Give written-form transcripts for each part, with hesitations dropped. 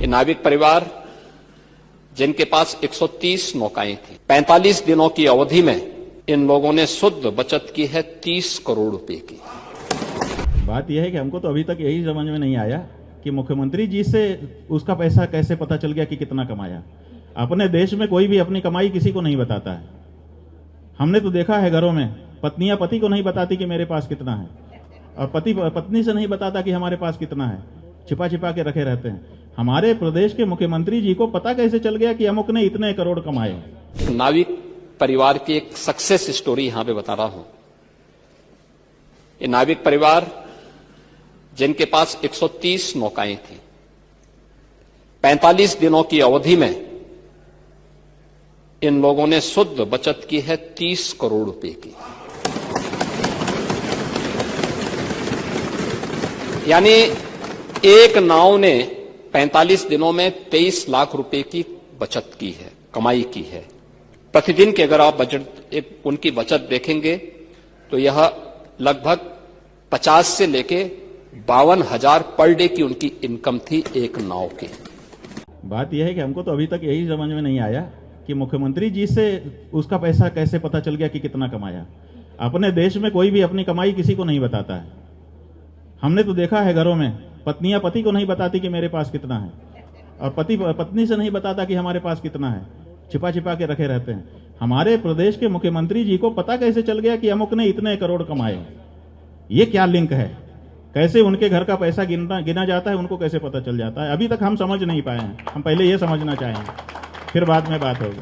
नाविक परिवार जिनके पास 130 नौकाएं थी, 45 दिनों की अवधि में इन लोगों ने शुद्ध बचत की है 30 करोड़ रुपए की। बात यह है कि हमको तो अभी तक यही समझ में नहीं आया कि मुख्यमंत्री जी से उसका पैसा कैसे पता चल गया कि कितना कमाया। अपने देश में कोई भी अपनी कमाई किसी को नहीं बताता है। हमने तो देखा है घरों में पत्नियां पति को नहीं बताती कि मेरे पास कितना है, और पति पत्नी से नहीं बताता कि हमारे पास कितना है, छिपा छिपा के रखे रहते हैं। हमारे प्रदेश के मुख्यमंत्री जी को पता कैसे चल गया कि अमुक ने इतने करोड़ कमाए। नाविक परिवार की एक सक्सेस स्टोरी यहां पे बता रहा हूं। ये नाविक परिवार जिनके पास 130 नौकाएं थी, 45 दिनों की अवधि में इन लोगों ने शुद्ध बचत की है 30 करोड़ रुपए की। यानी एक नाव ने 45 दिनों में 23 लाख रुपए की बचत की है, कमाई की है। प्रतिदिन के अगर आप उनकी बचत देखेंगे तो यह लगभग 50 से लेके 52,000 पर डे की उनकी इनकम थी एक नाव की। बात यह है कि हमको तो अभी तक यही समझ में नहीं आया कि मुख्यमंत्री जी से उसका पैसा कैसे पता चल गया कि कितना कमाया। अपने देश में कोई भी अपनी कमाई किसी को नहीं बताता है। हमने तो देखा है घरों में पत्नियां पति को नहीं बताती कि मेरे पास कितना है, और पति पत्नी से नहीं बताता कि हमारे पास कितना है, छिपा छिपा के रखे रहते हैं। हमारे प्रदेश के मुख्यमंत्री जी को पता कैसे चल गया कि अमुक ने इतने करोड़ कमाए। ये क्या लिंक है? कैसे उनके घर का पैसा गिना जाता है, उनको कैसे पता चल जाता है? अभी तक हम समझ नहीं पाए हैं। हम पहले ये समझना चाहेंगे, फिर बाद में बात होगी।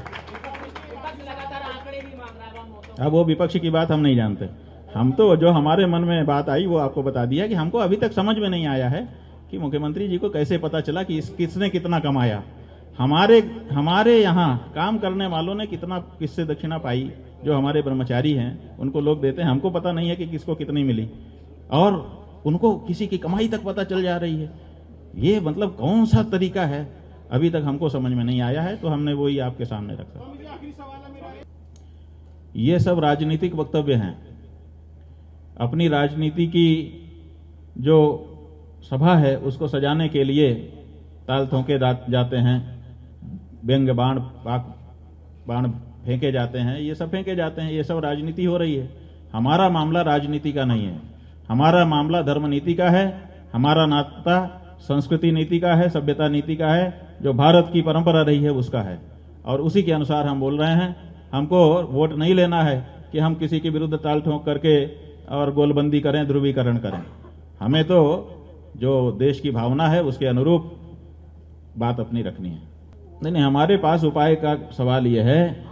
अब वो विपक्ष की बात हम नहीं जानते। हम तो जो हमारे मन में बात आई वो आपको बता दिया कि हमको अभी तक समझ में नहीं आया है कि मुख्यमंत्री जी को कैसे पता चला कि किसने कितना कमाया। हमारे यहाँ काम करने वालों ने किससे दक्षिणा पाई, जो हमारे ब्रह्मचारी हैं उनको लोग देते हैं। हमको पता नहीं है कि किसको कितनी मिली, और उनको किसी की कमाई तक पता चल जा रही है। ये मतलब कौन सा तरीका है, अभी तक हमको समझ में नहीं आया है। तो हमने वही आपके सामने रखा। ये सब राजनीतिक वक्तव्य हैं। अपनी राजनीति की जो सभा है उसको सजाने के लिए ताल ठोके जाते हैं, व्यंग्य बाण फेंके जाते हैं, ये सब फेंके जाते हैं। ये सब राजनीति हो रही है। हमारा मामला राजनीति का नहीं है। हमारा मामला धर्म नीति का है। हमारा नाता संस्कृति नीति का है, सभ्यता नीति का है, जो भारत की परंपरा रही है उसका है, और उसी के अनुसार हम बोल रहे हैं। हमको वोट नहीं लेना है कि हम किसी के विरुद्ध ताल ठोक करके और गोलबंदी करें, ध्रुवीकरण करें। हमें तो जो देश की भावना है उसके अनुरूप बात अपनी रखनी है। नहीं, हमारे पास उपाय का सवाल यह है,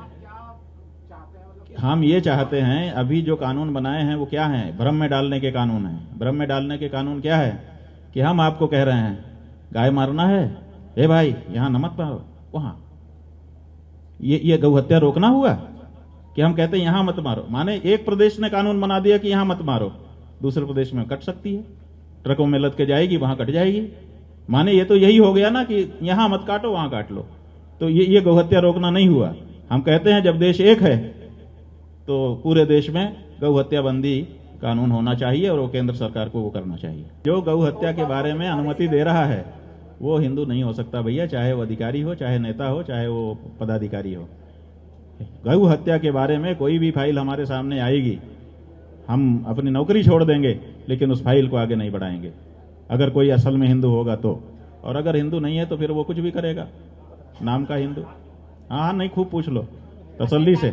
हम ये चाहते हैं, अभी जो कानून बनाए हैं वो क्या है? भ्रम में डालने के कानून है। भ्रम में डालने के कानून क्या है कि हम आपको कह रहे हैं गाय मारना है, ए भाई यहां न मत मारो, वहां। ये गौ हत्या रोकना हुआ कि हम कहते हैं यहां मत मारो? माने एक प्रदेश ने कानून बना दिया कि यहां मत मारो, दूसरे प्रदेश में कट सकती है, ट्रकों में लद के जाएगी, वहां कट जाएगी। माने ये तो यही हो गया ना कि यहां मत काटो, वहां काट लो। तो ये गौ हत्या रोकना नहीं हुआ। हम कहते हैं जब देश एक है तो पूरे देश में गौ हत्या बंदी कानून होना चाहिए, और वो केंद्र सरकार को वो करना चाहिए। जो गौ हत्या के बारे में अनुमति दे रहा है वो हिंदू नहीं हो सकता भैया, चाहे वो अधिकारी हो, चाहे नेता हो, चाहे वो पदाधिकारी हो। गौ हत्या के बारे में कोई भी फाइल हमारे सामने आएगी, हम अपनी नौकरी छोड़ देंगे, लेकिन उस फाइल को आगे नहीं बढ़ाएंगे, अगर कोई असल में हिंदू होगा तो। और अगर हिंदू नहीं है तो फिर वो कुछ भी करेगा, नाम का हिंदू। हाँ नहीं, खूब पूछ लो तसल्ली से।